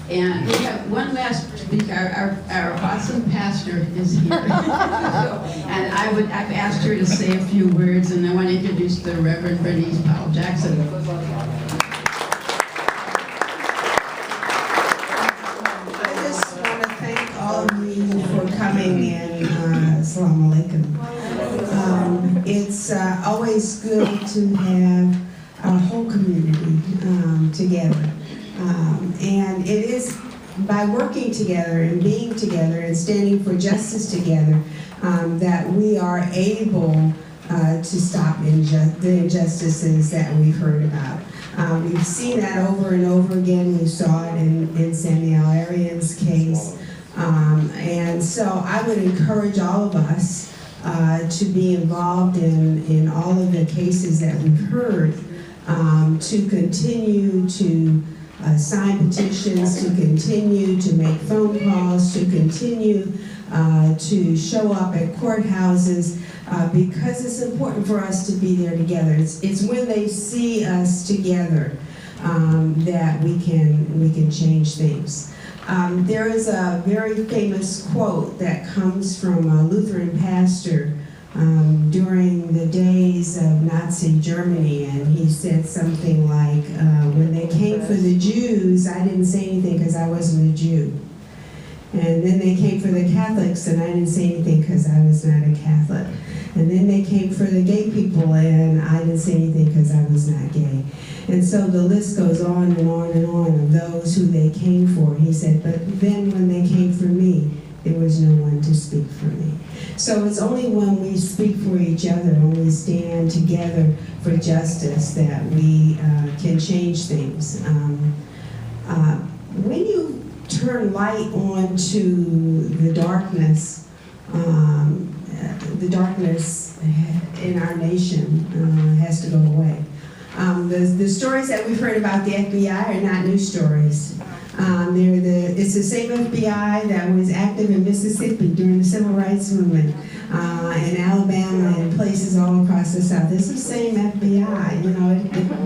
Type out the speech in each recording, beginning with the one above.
And we have one last speaker. Our awesome pastor is here. And I've asked her to say a few words, and I want to introduce the Reverend Bernice Powell-Jackson. I just want to thank all of you for coming in. Assalamu alaikum. It's always good to have our whole community together. And it is by working together and being together and standing for justice together that we are able to stop the injustices that we've heard about. We've seen that over and over again. We saw it in Samuel Al-Arian's case. And so I would encourage all of us to be involved in all of the cases that we've heard, to continue to sign petitions, to continue to make phone calls, to continue to show up at courthouses, because it's important for us to be there together. It's when they see us together that we can change things. There is a very famous quote that comes from a Lutheran pastor during the days of Nazi Germany, and he said something like, when they came for the Jews, I didn't say anything because I wasn't a Jew. And then they came for the Catholics, and I didn't say anything because I was not a Catholic. And then they came for the gay people, and I didn't say anything because I was not gay. And so the list goes on and on and on of those who they came for. He said, but then when they came for me, there was no one to speak for me. So it's only when we speak for each other, when we stand together for justice, that we can change things. When you turn light on to the darkness in our nation has to go away. The stories that we've heard about the FBI are not new stories. It's the same FBI that was active in Mississippi during the Civil Rights Movement, in Alabama and places all across the South. It's the same FBI. You know,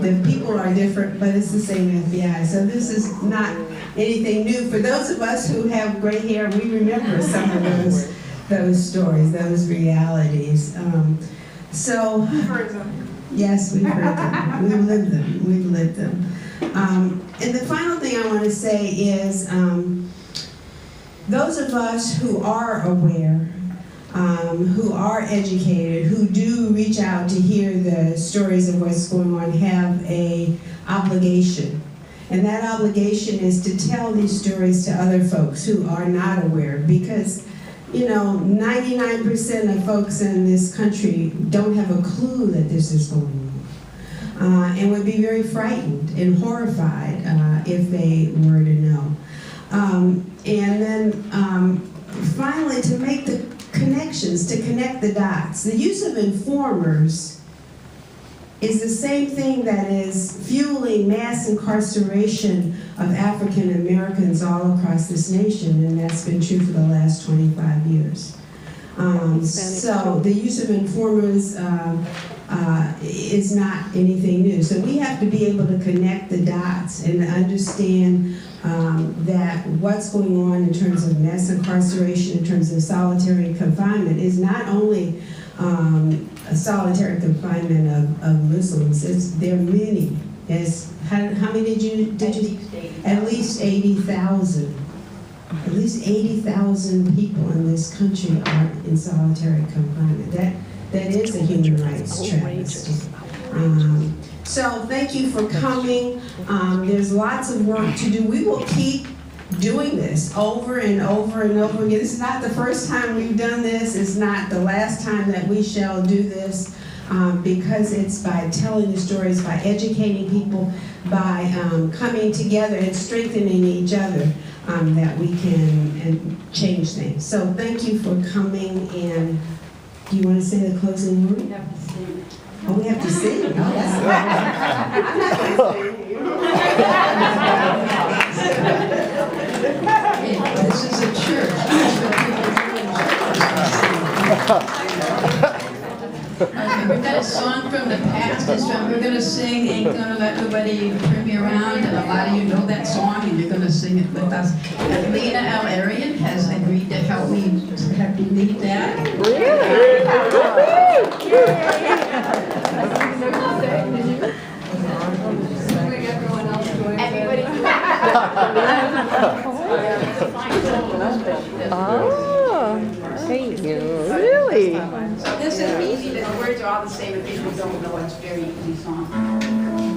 the people are different, but it's the same FBI. So this is not anything new. For those of us who have gray hair, we remember some of those stories, those realities. So. Yes, we've heard them. We've lived them. We've lived them. And the final thing I want to say is, those of us who are aware, who are educated, who do reach out to hear the stories of what's going on, have an obligation. And that obligation is to tell these stories to other folks who are not aware, because 99% of folks in this country don't have a clue that this is going on, and would be very frightened and horrified if they were to know. And then finally, to make the connections, to connect the dots. The use of informers is the same thing that is fueling mass incarceration of African Americans all across this nation, and that's been true for the last 25 years. So the use of informers is not anything new. So we have to be able to connect the dots and understand that what's going on in terms of mass incarceration, in terms of solitary confinement, is not only a solitary confinement of Muslims. There are many. How many did you? At least 80,000. At least 80,000 people in this country are in solitary confinement. That is a human rights travesty. So thank you for coming. There's lots of work to do. We will keep doing this over and over and over again. This is not the first time we've done this. It's not the last time that we shall do this, because it's by telling the stories, by educating people, by coming together and strengthening each other that we can change things. So thank you for coming, and do you want to say the closing word? We have to sing. Oh, we have to sing? Oh, that's I'm not going to sing. This is a church. That's what people do in church. Okay, we've got a song from the past. this one, we're gonna sing, Ain't Gonna Let Nobody Turn Me Around, and a lot of you know that song, and you're gonna sing it with us. And Leena Al-Arian has agreed to help me lead that. Everybody do Oh, thank you. Really? So this is easy, the words are all the same, if people don't know, it's a very easy song.